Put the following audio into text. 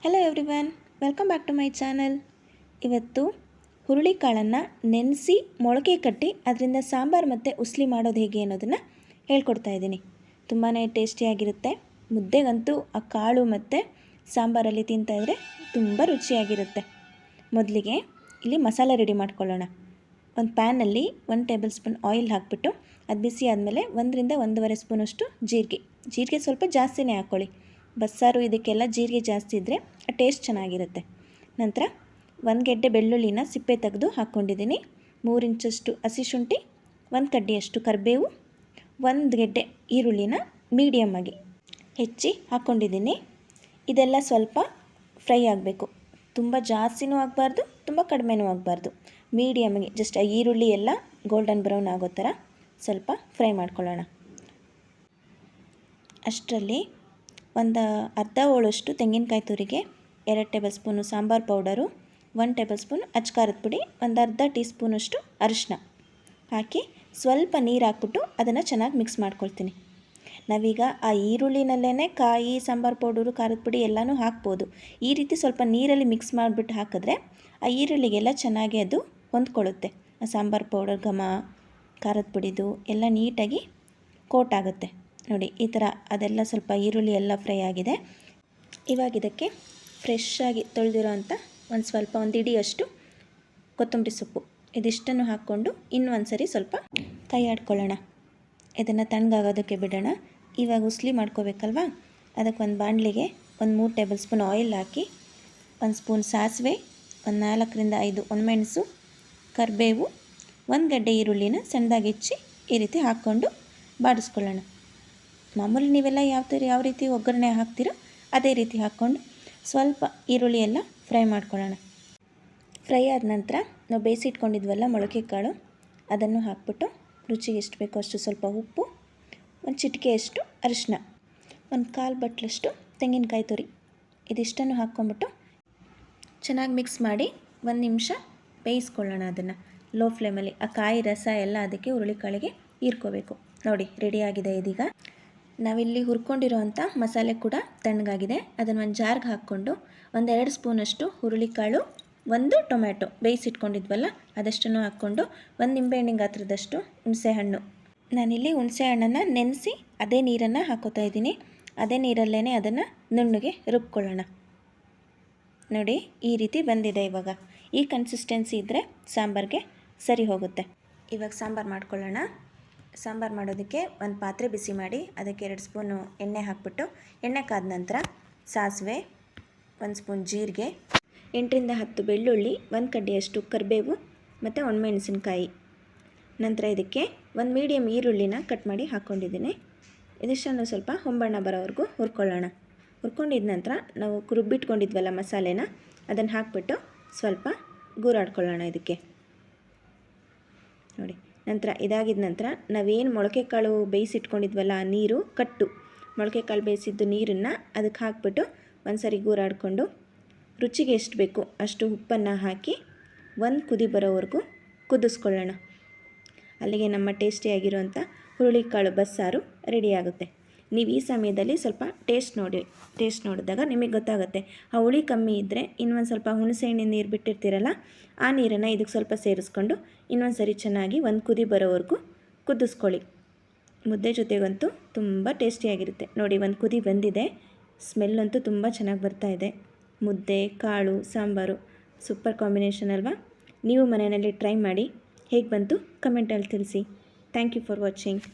Hello everyone, welcome back to my channel. ಇವತ್ತು ಹುರುಳಿಕಾಳನ್ನು ನೆನೆಸಿ ಮೊಳಕೆ ಕಟ್ಟಿ ಅದರಿಂದ ಸಾಂಬಾರು ಮತ್ತು ಉಸ್ಲಿ ಮಾಡೋದು ಹೇಗೆ ಅನ್ನೋದನ್ನು ಹೇಳ್ಕೊಡ್ತಾ ಇದ್ದೀನಿ. ತುಂಬಾ ಟೇಸ್ಟಿಯಾಗಿರುತ್ತೆ. ಮುದ್ದೆಗಂತೂ ಆ ಕಾಳು ಮತ್ತು ಸಾಂಬಾರಲ್ಲಿ ತಿಂತಾಯಿದ್ರೆ ತುಂಬ ರುಚಿಯಾಗಿರುತ್ತೆ. ಮೊದಲಿಗೆ ಇಲ್ಲಿ ಮಸಾಲೆ ರೆಡಿ ಮಾಡ್ಕೊಳ್ಳೋಣ. ಒಂದು ಪ್ಯಾನಲ್ಲಿ 1 ಟೇಬಲ್ ಸ್ಪೂನ್ ಆಯಿಲ್ ಹಾಕಿಬಿಟ್ಟು ಅದು ಬಿಸಿ ಆದಮೇಲೆ 1 ರಿಂದ 1.5 ಸ್ಪೂನಷ್ಟು ಜೀರಿಗೆ ಸ್ವಲ್ಪ ಜಾಸ್ತಿನೇ ಹಾಕ್ಕೊಳ್ಳಿ. ಬಸ್ಸಾರು ಇದಕ್ಕೆಲ್ಲ ಜೀರಿಗೆ ಜಾಸ್ತಿ ಇದ್ದರೆ ಟೇಸ್ಟ್ ಚೆನ್ನಾಗಿರುತ್ತೆ. ನಂತರ 1 ಗೆಡ್ಡೆ ಬೆಳ್ಳುಳ್ಳಿನ ಸಿಪ್ಪೆ ತೆಗೆದು ಹಾಕ್ಕೊಂಡಿದ್ದೀನಿ. 3 ಇಂಚಷ್ಟು ಹಸಿ ಶುಂಠಿ, 1 ಕಡ್ಡಿಯಷ್ಟು ಕರಿಬೇವು, 1 ಗೆಡ್ಡೆ ಈರುಳ್ಳಿನ ಮೀಡಿಯಮ್ ಆಗಿ ಹೆಚ್ಚಿ ಹಾಕ್ಕೊಂಡಿದ್ದೀನಿ. ಇದೆಲ್ಲ ಸ್ವಲ್ಪ ಫ್ರೈ ಆಗಬೇಕು. ತುಂಬ ಜಾಸ್ತಿನೂ ಆಗಬಾರ್ದು, ತುಂಬ ಕಡಿಮೆನೂ ಆಗಬಾರ್ದು. ಮೀಡಿಯಮ್ಗೆ ಜಸ್ಟ್ ಈರುಳ್ಳಿ ಎಲ್ಲ ಗೋಲ್ಡನ್ ಬ್ರೌನ್ ಆಗೋ ಥರ ಸ್ವಲ್ಪ ಫ್ರೈ ಮಾಡ್ಕೊಳ್ಳೋಣ. ಅಷ್ಟರಲ್ಲಿ ಒಂದು ಅರ್ಧ ಹೋಳಷ್ಟು ತೆಂಗಿನಕಾಯಿ ತುರಿಗೆ, 2 tablespoon sambar powder, 1 tablespoon ಅಚ್ಕಾರದ ಪುಡಿ, ಒಂದು ಅರ್ಧ ಟೀ ಸ್ಪೂನಷ್ಟು ಅರಿಶಿನ ಹಾಕಿ ಸ್ವಲ್ಪ ನೀರು ಹಾಕ್ಬಿಟ್ಟು ಅದನ್ನು ಚೆನ್ನಾಗಿ ಮಿಕ್ಸ್ ಮಾಡ್ಕೊಳ್ತೀನಿ. ನಾವೀಗ ಆ ಈರುಳ್ಳಿನಲ್ಲೇ ಕಾಯಿ, ಸಾಂಬಾರು ಪೌಡರು, ಖಾರದ ಪುಡಿ ಎಲ್ಲನೂ ಹಾಕ್ಬೋದು. ಈ ರೀತಿ ಸ್ವಲ್ಪ ನೀರಲ್ಲಿ ಮಿಕ್ಸ್ ಮಾಡಿಬಿಟ್ಟು ಹಾಕಿದ್ರೆ ಆ ಈರುಳ್ಳಿಗೆಲ್ಲ ಚೆನ್ನಾಗಿ ಅದು ಹೊಂದ್ಕೊಳ್ಳುತ್ತೆ. ಆ ಸಾಂಬಾರು ಪೌಡರ್ ಘಮ, ಖಾರದ ಪುಡಿದು ಎಲ್ಲ ನೀಟಾಗಿ ಕೋಟ್ ಆಗುತ್ತೆ. ನೋಡಿ, ಈ ಥರ ಅದೆಲ್ಲ ಸ್ವಲ್ಪ ಈರುಳ್ಳಿ ಎಲ್ಲ ಫ್ರೈ ಆಗಿದೆ. ಇವಾಗ ಇದಕ್ಕೆ ಫ್ರೆಶ್ ಆಗಿ ತೊಳೆದಿರೋ ಅಂಥ ಒಂದು ಇಡಿಯಷ್ಟು ಕೊತ್ತಂಬರಿ ಸೊಪ್ಪು ಇದಿಷ್ಟನ್ನು ಹಾಕ್ಕೊಂಡು ಇನ್ನೊಂದು ಸರಿ ಸ್ವಲ್ಪ ಕೈ ಆಡ್ಕೊಳ್ಳೋಣ. ಇದನ್ನು ತಣ್ಣಗಾಗೋದಕ್ಕೆ ಬಿಡೋಣ. ಇವಾಗ ಉಸ್ಲಿ ಮಾಡ್ಕೋಬೇಕಲ್ವ, ಅದಕ್ಕೆ ಒಂದು ಬಾಣಲಿಗೆ 3 ಟೇಬಲ್ ಸ್ಪೂನ್ ಆಯಿಲ್ ಹಾಕಿ 1 ಸ್ಪೂನ್ ಸಾಸಿವೆ, 4 ರಿಂದ 5 ಒಣಮೆಣಸು, ಕರಿಬೇವು, 1 ಗಡ್ಡೆ ಈರುಳ್ಳಿನ ಸಣ್ಣದಾಗಿ ಹೆಚ್ಚಿ ಈ ರೀತಿ ಹಾಕ್ಕೊಂಡು ಬಾಡಿಸ್ಕೊಳ್ಳೋಣ. ಮಾಮೂಲಿ ನೀವೆಲ್ಲ ಯಾವ ರೀತಿ ಒಗ್ಗರಣೆ ಹಾಕ್ತೀರೋ ಅದೇ ರೀತಿ ಹಾಕ್ಕೊಂಡು ಸ್ವಲ್ಪ ಈರುಳ್ಳಿ ಎಲ್ಲ ಫ್ರೈ ಮಾಡ್ಕೊಳ್ಳೋಣ. ಫ್ರೈ ಆದ ನಂತರ ನಾವು ಬೇಯಿಸಿಟ್ಕೊಂಡಿದ್ವಲ್ಲ ಮೊಳಕೆ ಕಾಳು, ಅದನ್ನು ಹಾಕ್ಬಿಟ್ಟು ರುಚಿಗೆ ಎಷ್ಟು ಬೇಕೋ ಅಷ್ಟು ಸ್ವಲ್ಪ ಉಪ್ಪು, ಒಂದು ಚಿಟಿಕೆಯಷ್ಟು ಅರಿಶಿನ, 1/4 ಬಟ್ಲಷ್ಟು ತೆಂಗಿನಕಾಯಿ ತುರಿ ಇದಿಷ್ಟನ್ನು ಹಾಕ್ಕೊಂಬಿಟ್ಟು ಚೆನ್ನಾಗಿ ಮಿಕ್ಸ್ ಮಾಡಿ 1 ನಿಮಿಷ ಬೇಯಿಸ್ಕೊಳ್ಳೋಣ. ಅದನ್ನು ಲೋ ಫ್ಲೇಮಲ್ಲಿ ಆ ಕಾಯಿ ರಸ ಎಲ್ಲ ಅದಕ್ಕೆ ಹುರುಳಿಕಾಳಿಗೆ ಹೀರ್ಕೋಬೇಕು. ನೋಡಿ, ರೆಡಿಯಾಗಿದೆ. ಇದೀಗ ನಾವಿಲ್ಲಿ ಹುರ್ಕೊಂಡಿರೋವಂಥ ಮಸಾಲೆ ಕೂಡ ತಣ್ಣಗಾಗಿದೆ. ಅದನ್ನು ಒಂದು ಜಾರ್ಗೆ ಹಾಕ್ಕೊಂಡು 1-2 ಸ್ಪೂನಷ್ಟು ಹುರುಳಿಕಾಳು, 1 ಟೊಮ್ಯಾಟೊ ಬೇಯಿಸಿಟ್ಕೊಂಡಿದ್ವಲ್ಲ ಅದಷ್ಟನ್ನು ಹಾಕ್ಕೊಂಡು 1 ನಿಂಬೆಹಣ್ಣಿನ ಗಾತ್ರದಷ್ಟು ಹುಣಸೆಹಣ್ಣು. ನಾನಿಲ್ಲಿ ಹುಣಸೆಹಣ್ಣನ್ನು ನೆನೆಸಿ ಅದೇ ನೀರನ್ನು ಹಾಕೋತಾ ಇದ್ದೀನಿ. ಅದೇ ನೀರಲ್ಲೇ ಅದನ್ನು ನುಣ್ಣಗೆ ರುಬ್ಕೊಳ್ಳೋಣ. ನೋಡಿ, ಈ ರೀತಿ ಬಂದಿದೆ. ಇವಾಗ ಈ ಕನ್ಸಿಸ್ಟೆನ್ಸಿ ಇದ್ದರೆ ಸಾಂಬಾರಿಗೆ ಸರಿ ಹೋಗುತ್ತೆ. ಇವಾಗ ಸಾಂಬಾರು ಮಾಡ್ಕೊಳ್ಳೋಣ. ಸಾಂಬಾರು ಮಾಡೋದಕ್ಕೆ ಒಂದು ಪಾತ್ರೆ ಬಿಸಿ ಮಾಡಿ ಅದಕ್ಕೆ 2 ಸ್ಪೂನು ಎಣ್ಣೆ ಹಾಕ್ಬಿಟ್ಟು, ಎಣ್ಣೆ ಕಾದ ನಂತರ ಸಾಸಿವೆ, 1 ಸ್ಪೂನ್ ಜೀರಿಗೆ, 8 ರಿಂದ 10 ಬೆಳ್ಳುಳ್ಳಿ, 1 ಕಡ್ಡಿಯಷ್ಟು ಕರಿಬೇವು ಮತ್ತು ಒಣಮೆಣಸಿನ್ಕಾಯಿ. ನಂತರ ಇದಕ್ಕೆ 1 ಮೀಡಿಯಮ್ ಈರುಳ್ಳಿನ ಕಟ್ ಮಾಡಿ ಹಾಕ್ಕೊಂಡಿದ್ದೀನಿ. ಇದಿಷ್ಟನ್ನು ಸ್ವಲ್ಪ ಹೊಂಬಣ್ಣ ಬರೋವರೆಗೂ ಹುರ್ಕೊಳ್ಳೋಣ. ಹುರ್ಕೊಂಡಿದ ನಂತರ ನಾವು ರುಬ್ಬಿಟ್ಕೊಂಡಿದ್ವಲ್ಲ ಮಸಾಲೆನ ಅದನ್ನು ಹಾಕ್ಬಿಟ್ಟು ಸ್ವಲ್ಪ ಗೂರಾಡ್ಕೊಳ್ಳೋಣ ಇದಕ್ಕೆ. ನೋಡಿ, ನಂತರ ಇದಾಗಿದ ನಂತರ ನಾವೇನು ಮೊಳಕೆ ಕಾಳು ಬೇಯಿಸಿಟ್ಕೊಂಡಿದ್ವಲ್ಲ ಆ ನೀರು ಮೊಳಕೆ ಕಾಳು ಬೇಯಿಸಿದ್ದು ನೀರನ್ನು ಅದಕ್ಕೆ ಹಾಕ್ಬಿಟ್ಟು ಒಂದು ಸರಿ ಗೂರಾಡಿಕೊಂಡು ರುಚಿಗೆ ಎಷ್ಟು ಬೇಕು ಅಷ್ಟು ಉಪ್ಪನ್ನು ಹಾಕಿ 1 ಕುದಿ ಬರೋವರೆಗೂ ಕುದಿಸ್ಕೊಳ್ಳೋಣ. ಅಲ್ಲಿಗೆ ನಮ್ಮ ಟೇಸ್ಟಿಯಾಗಿರುವಂಥ ಹುರುಳಿಕಾಳು ಬಸ್ಸಾರು ರೆಡಿಯಾಗುತ್ತೆ. ನೀವು ಈ ಸಮಯದಲ್ಲಿ ಸ್ವಲ್ಪ ಟೇಸ್ಟ್ ನೋಡಿದಾಗ ನಿಮಗೆ ಗೊತ್ತಾಗುತ್ತೆ. ಆ ಹುಳಿ ಕಮ್ಮಿ ಇದ್ದರೆ ಇನ್ನೊಂದು ಸ್ವಲ್ಪ ಹುಣಸೆಹಣ್ಣಿನ ನೀರು ಬಿಟ್ಟಿರ್ತೀರಲ್ಲ ಆ ನೀರನ್ನು ಇದಕ್ಕೆ ಸ್ವಲ್ಪ ಸೇರಿಸ್ಕೊಂಡು ಇನ್ನೊಂದು ಸರಿ ಚೆನ್ನಾಗಿ 1 ಕುದಿ ಬರೋವರೆಗೂ ಕುದಿಸ್ಕೊಳ್ಳಿ. ಮುದ್ದೆ ಜೊತೆಗಂತೂ ತುಂಬ ಟೇಸ್ಟಿಯಾಗಿರುತ್ತೆ. ನೋಡಿ, 1 ಕುದಿ ಬಂದಿದೆ. ಸ್ಮೆಲ್ಲಂತೂ ತುಂಬ ಚೆನ್ನಾಗಿ ಬರ್ತಾಯಿದೆ. ಮುದ್ದೆ, ಕಾಳು, ಸಾಂಬಾರು ಸೂಪರ್ ಕಾಂಬಿನೇಷನ್ ಅಲ್ವಾ? ನೀವು ಮನೆಯಲ್ಲಿ ಟ್ರೈ ಮಾಡಿ. ಹೇಗೆ ಬಂತು ಕಮೆಂಟಲ್ಲಿ ತಿಳಿಸಿ. Thank you for watching.